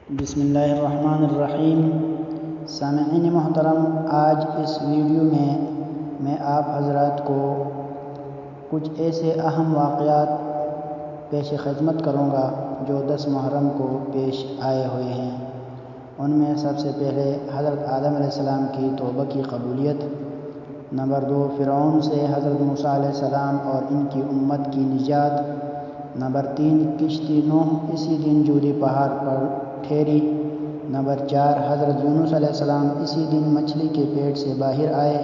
بسم اللہ الرحمن الرحیم۔ سامعین محترم، آج اس ویڈیو میں آپ حضرات کو کچھ ایسے اہم واقعات پیش خدمت کروں گا جو 10 محرم کو پیش آئے ہوئے ہیں۔ ان میں سب سے پہلے حضرت آدم علیہ السلام کی توبہ کی قبولیت، نمبر 2 فرعون سے حضرت موسیٰ علیہ السلام اور ان کی امت کی نجات، نمبر 3 کشتی نوح اسی دن جودی پہاڑ پر ٹھہری، نمبر 4 حضرت یونس علیہ السلام اسی دن مچھلی کے پیٹ سے باہر آئے،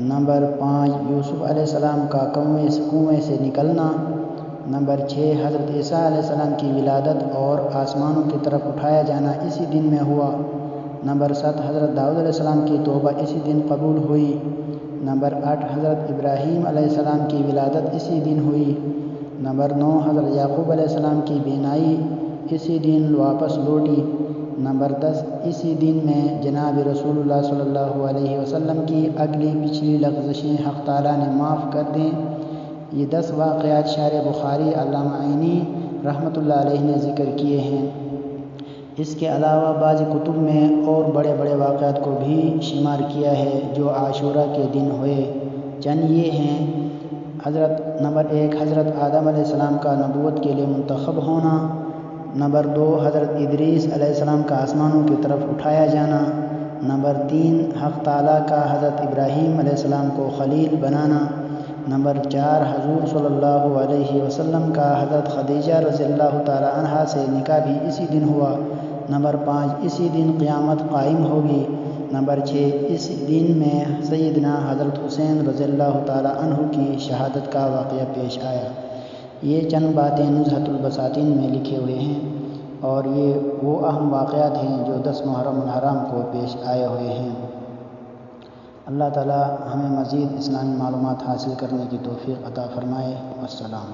نمبر 5 یوسف علیہ السلام کا کنویں سے نکلنا، نمبر 6 حضرت عیسیٰ علیہ السلام کی ولادت اور آسمانوں کی طرف اٹھایا جانا اسی دن میں ہوا، نمبر 7 حضرت داؤد علیہ السلام کی توبہ اسی دن قبول ہوئی، نمبر 8 حضرت ابراہیم علیہ السلام کی ولادت اسی دن ہوئی، نمبر 9 حضرت یعقوب علیہ السلام کی بینائی اسی دن واپس لوٹی، نمبر 10 اسی دن میں جناب رسول اللہ صلی اللہ علیہ وسلم کی اگلی پچھلی لغزشیں حق تعالیٰ نے معاف کر دیں۔ یہ 10 واقعات شارح بخاری علامہ عینی رحمۃ اللہ علیہ نے ذکر کیے ہیں۔ اس کے علاوہ بعض کتب میں اور بڑے بڑے واقعات کو بھی شمار کیا ہے جو عاشورہ کے دن ہوئے۔ چند یہ ہیں: نمبر 1 حضرت آدم علیہ السلام کا نبوت کے لیے منتخب ہونا، نمبر 2 حضرت ادریس علیہ السلام کا آسمانوں کی طرف اٹھایا جانا، نمبر 3 حق تعالیٰ کا حضرت ابراہیم علیہ السلام کو خلیل بنانا، نمبر 4 حضور صلی اللہ علیہ وسلم کا حضرت خدیجہ رضی اللہ تعالی عنہا سے نکاح بھی اسی دن ہوا، نمبر 5 اسی دن قیامت قائم ہوگی، نمبر 6 اس دن میں سیدنا حضرت حسین رضی اللہ تعالی عنہ کی شہادت کا واقعہ پیش آیا۔ یہ چند باتیں نزہۃ البساطین میں لکھے ہوئے ہیں اور یہ وہ اہم واقعات ہیں جو 10 محرم الحرام کو پیش آئے ہوئے ہیں۔ اللہ تعالی ہمیں مزید اسلامی معلومات حاصل کرنے کی توفیق عطا فرمائے۔ والسلام۔